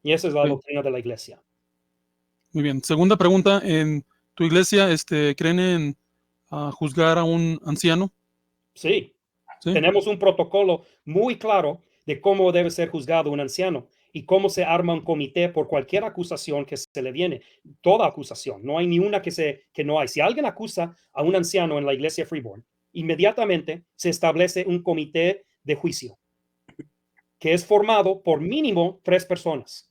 Y esa es la Sí. doctrina de la iglesia. Muy bien. Segunda pregunta, ¿en tu iglesia creen en juzgar a un anciano? Sí, Sí. tenemos un protocolo muy claro de cómo debe ser juzgado un anciano y cómo se arma un comité por cualquier acusación que se le viene. Toda acusación, no hay ni una que no hay. Si alguien acusa a un anciano en la iglesia Freeborn, inmediatamente se establece un comité de juicio que es formado por mínimo 3 personas.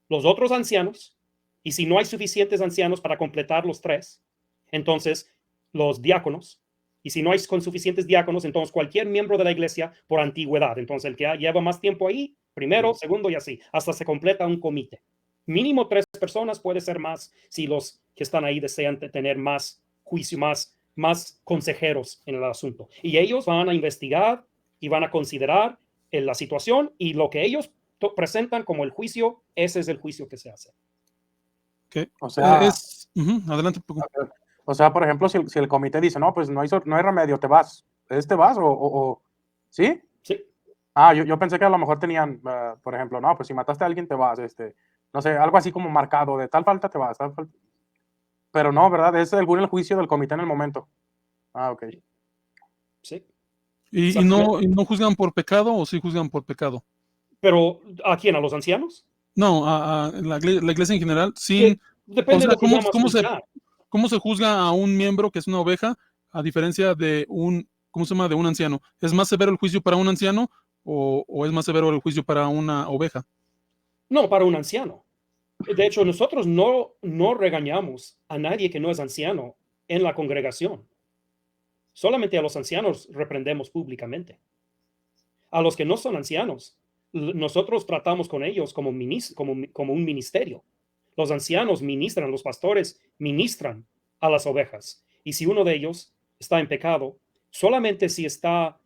Los otros ancianos, y si no hay suficientes ancianos para completar los 3, entonces los diáconos, y si no hay con suficientes diáconos, entonces cualquier miembro de la iglesia por antigüedad. Entonces el que lleva más tiempo ahí, primero, segundo y así, hasta se completa un comité. Mínimo 3 personas, puede ser más si los que están ahí desean tener más juicio, más consejeros en el asunto. Y ellos van a investigar y van a considerar la situación y lo que ellos presentan como el juicio, ese es el juicio que se hace. Okay. O sea, Adelante. o sea, por ejemplo, si el comité dice, no, pues no hay remedio, te vas. ¿Te vas o sí? Sí. Yo pensé que a lo mejor tenían, por ejemplo, no, pues si mataste a alguien te vas, no sé, algo así como marcado, de tal falta te vas, tal falta. Pero no, ¿verdad? Es según el juicio del comité en el momento. Ok. Sí. ¿Y no juzgan por pecado o sí juzgan por pecado? ¿Pero a quién? ¿A los ancianos? No, a la iglesia en general, sin... Depende de lo que llamas juzgar. ¿Cómo se juzga a un miembro que es una oveja a diferencia de ¿cómo se llama? De un anciano? ¿Es más severo el juicio para un anciano o es más severo el juicio para una oveja? No, para un anciano. De hecho, nosotros no regañamos a nadie que no es anciano en la congregación. Solamente a los ancianos reprendemos públicamente. A los que no son ancianos, nosotros tratamos con ellos como un ministerio. Los ancianos ministran, los pastores ministran a las ovejas. Y si uno de ellos está en pecado, solamente si está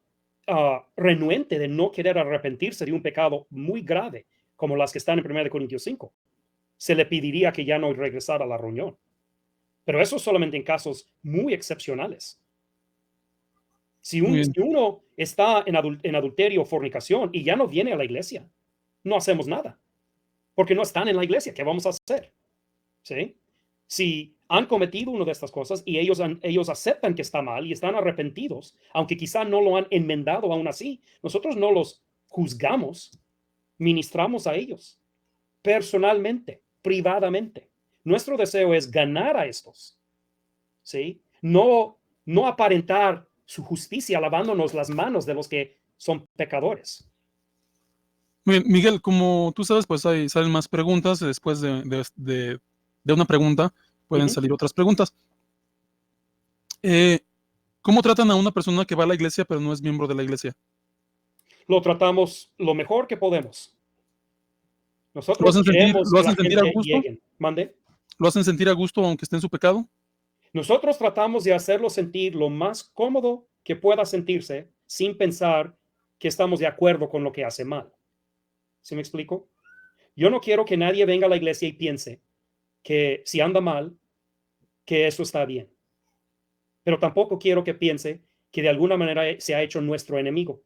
renuente de no querer arrepentirse de un pecado muy grave, como las que están en 1 Corintios 5, se le pediría que ya no regresara a la reunión. Pero eso solamente en casos muy excepcionales. Si uno está en adulterio o fornicación y ya no viene a la iglesia, no hacemos nada, porque no están en la iglesia. ¿Qué vamos a hacer? ¿Sí? Si han cometido una de estas cosas y ellos aceptan que está mal y están arrepentidos, aunque quizá no lo han enmendado aún así, nosotros no los juzgamos, ministramos a ellos personalmente, privadamente. Nuestro deseo es ganar a estos, ¿sí? No aparentar su justicia lavándonos las manos de los que son pecadores. Muy bien, Miguel, como tú sabes, pues salen más preguntas. Después de una pregunta pueden salir otras preguntas. ¿Cómo tratan a una persona que va a la iglesia pero no es miembro de la iglesia? Lo tratamos lo mejor que podemos. Nosotros ¿Lo hacen queremos que la sentir a gente gusto? llegue. ¿Mande? ¿Lo hacen sentir a gusto aunque esté en su pecado? Nosotros tratamos de hacerlo sentir lo más cómodo que pueda sentirse sin pensar que estamos de acuerdo con lo que hace mal. ¿Sí me explico? Yo no quiero que nadie venga a la iglesia y piense que si anda mal, que eso está bien. Pero tampoco quiero que piense que de alguna manera se ha hecho nuestro enemigo.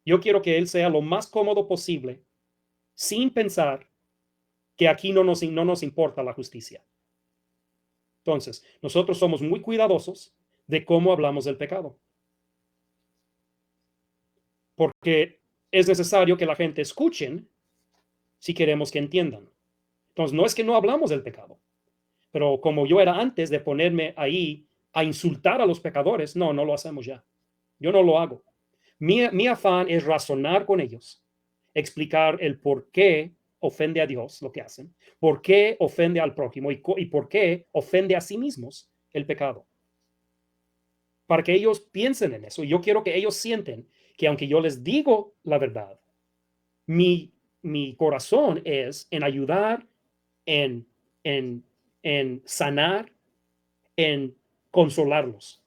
Yo quiero que él sea lo más cómodo posible sin pensar que aquí no nos importa la justicia. Entonces, nosotros somos muy cuidadosos de cómo hablamos del pecado. Porque es necesario que la gente escuchen si queremos que entiendan. Entonces, no es que no hablamos del pecado, pero como yo era antes de ponerme ahí a insultar a los pecadores, no lo hacemos ya. Yo no lo hago. Mi afán es razonar con ellos, explicar el por qué ofende a Dios lo que hacen, por qué ofende al prójimo y por qué ofende a sí mismos el pecado. Para que ellos piensen en eso. Yo quiero que ellos sienten que aunque yo les digo la verdad, mi corazón es en ayudar, en sanar, en consolarlos.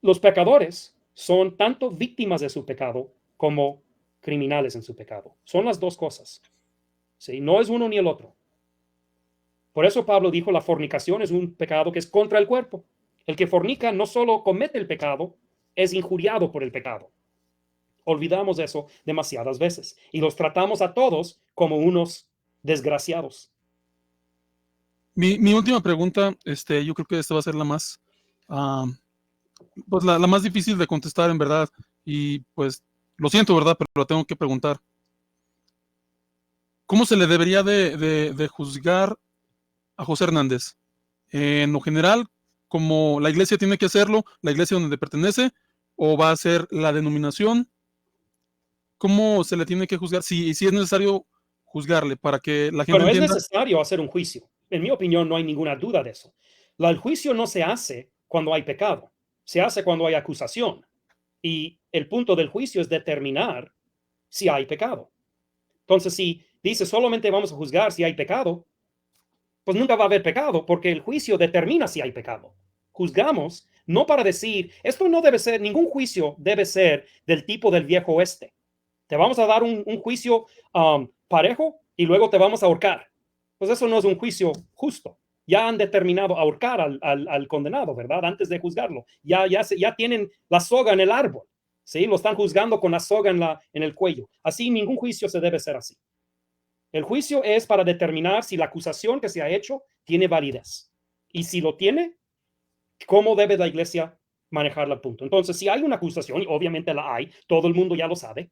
Los pecadores son tanto víctimas de su pecado como criminales en su pecado. Son las dos cosas. ¿Sí? No es uno ni el otro. Por eso Pablo dijo, la fornicación es un pecado que es contra el cuerpo. El que fornica no solo comete el pecado, es injuriado por el pecado. olvidamos eso demasiadas veces y los tratamos a todos como unos desgraciados. Mi última pregunta, yo creo que esta va a ser la más, ah, pues la más difícil de contestar en verdad. Y pues lo siento, ¿verdad? Pero lo tengo que preguntar. ¿Cómo se le debería de juzgar a José Hernández? En lo general, como la iglesia tiene que hacerlo, la iglesia donde pertenece, o va a ser la denominación. ¿Cómo se le tiene que juzgar? Si es necesario juzgarle para que la gente Bueno, es entienda. necesario hacer un juicio. En mi opinión, no hay ninguna duda de eso. El juicio no se hace cuando hay pecado, se hace cuando hay acusación. Y el punto del juicio es determinar si hay pecado. Entonces, si dice solamente vamos a juzgar si hay pecado, pues nunca va a haber pecado, porque el juicio determina si hay pecado. Juzgamos no para decir, esto no debe ser, ningún juicio debe ser del tipo del viejo oeste. Te vamos a dar un juicio parejo y luego te vamos a ahorcar. Pues eso no es un juicio justo. Ya han determinado ahorcar al condenado, ¿verdad? Antes de juzgarlo. Ya tienen la soga en el árbol. ¿Sí? Lo están juzgando con la soga en el cuello. Así, ningún juicio se debe ser así. El juicio es para determinar si la acusación que se ha hecho tiene validez. Y si lo tiene, ¿cómo debe la iglesia manejarla al punto? Entonces, si hay una acusación, y obviamente la hay, todo el mundo ya lo sabe,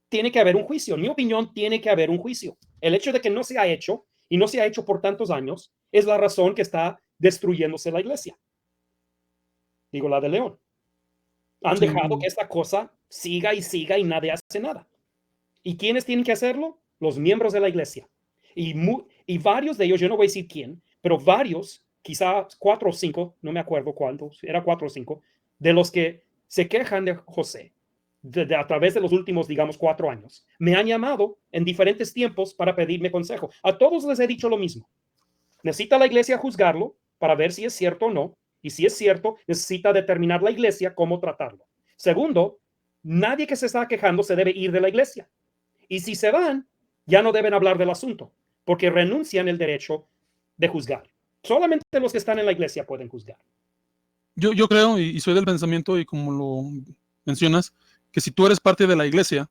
tiene que haber un juicio. En mi opinión, tiene que haber un juicio. El hecho de que no se ha hecho y no se ha hecho por tantos años es la razón que está destruyéndose la iglesia. Digo, la de León. Han dejado que esta cosa siga y nadie hace nada. ¿Y quiénes tienen que hacerlo? Los miembros de la iglesia. Y varios de ellos, yo no voy a decir quién, pero varios, quizá 4 o 5, no me acuerdo cuántos, era 4 o 5, de los que se quejan de José a través de los últimos, digamos, 4 años, me han llamado en diferentes tiempos para pedirme consejo. A todos les he dicho lo mismo. Necesita la iglesia juzgarlo para ver si es cierto o no. Y si es cierto, necesita determinar la iglesia cómo tratarlo. Segundo, nadie que se está quejando se debe ir de la iglesia. Y si se van, ya no deben hablar del asunto, porque renuncian el derecho de juzgar. Solamente los que están en la iglesia pueden juzgar. Yo creo, y soy del pensamiento, y como lo mencionas, que si tú eres parte de la iglesia,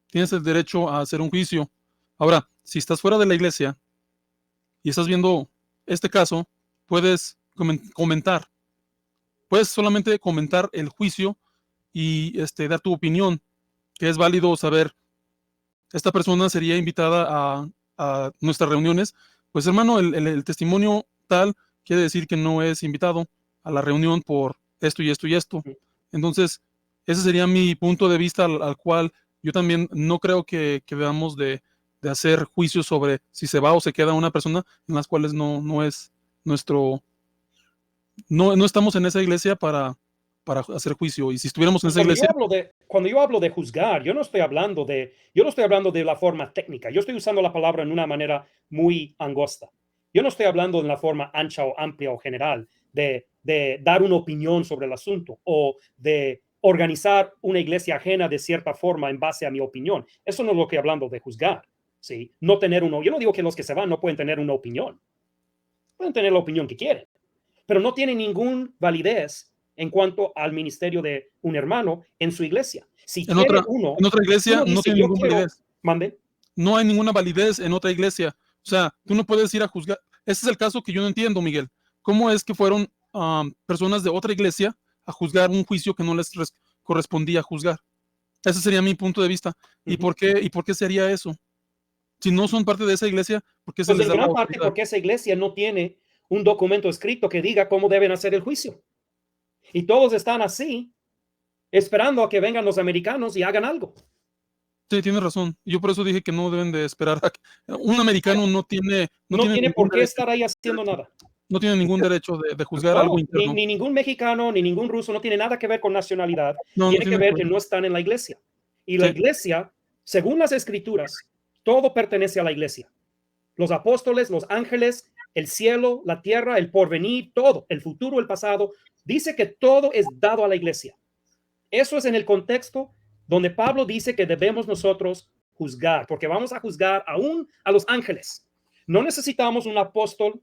tienes el derecho a hacer un juicio. Ahora, si estás fuera de la iglesia y estás viendo este caso, puedes comentar. Puedes solamente comentar el juicio y dar tu opinión, que es válido saber, esta persona sería invitada a nuestras reuniones. Pues hermano, el testimonio tal quiere decir que no es invitado a la reunión por esto y esto y esto. Entonces, ese sería mi punto de vista al cual yo también no creo que debamos de hacer juicios sobre si se va o se queda una persona en las cuales no es nuestro, no estamos en esa iglesia para hacer juicio. Y si estuviéramos en esa iglesia... Cuando yo hablo de juzgar, yo no estoy hablando de la forma técnica. Yo estoy usando la palabra en una manera muy angosta. Yo no estoy hablando en la forma ancha o amplia o general de dar una opinión sobre el asunto o de organizar una iglesia ajena de cierta forma en base a mi opinión. Eso no es lo que hablando de juzgar. ¿Sí? No tener yo no digo que los que se van no pueden tener una opinión. Pueden tener la opinión que quieren, pero no tienen ninguna validez en cuanto al ministerio de un hermano en su iglesia. Si en otra iglesia no tiene ninguna validez. Mande. No hay ninguna validez en otra iglesia. O sea, tú no puedes ir a juzgar. Ese es el caso que yo no entiendo, Miguel. ¿Cómo es que fueron personas de otra iglesia a juzgar un juicio que no les correspondía juzgar? Ese sería mi punto de vista. ¿Y por qué sería eso? Si no son parte de esa iglesia, ¿por qué se les da la autoridad? En gran parte porque esa iglesia no tiene un documento escrito que diga cómo deben hacer el juicio. Y todos están así, esperando a que vengan los americanos y hagan algo. Sí, tienes razón. Yo por eso dije que no deben de esperar. Un americano no tiene por qué estar ahí haciendo nada. No tiene ningún derecho de juzgar algo interno. Ni ningún mexicano, ni ningún ruso, no tiene nada que ver con nacionalidad. Tiene que ver que no están en la iglesia. Y la iglesia, según las escrituras, todo pertenece a la iglesia. Los apóstoles, los ángeles, el cielo, la tierra, el porvenir, todo, el futuro, el pasado, dice que todo es dado a la iglesia. Eso es en el contexto donde Pablo dice que debemos nosotros juzgar, porque vamos a juzgar aún a los ángeles. No necesitamos un apóstol,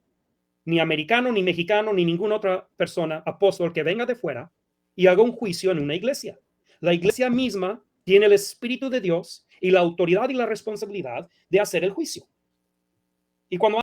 ni americano, ni mexicano, ni ninguna otra persona, apóstol, que venga de fuera y haga un juicio en una iglesia. La iglesia misma tiene el Espíritu de Dios y la autoridad y la responsabilidad de hacer el juicio. Y cuando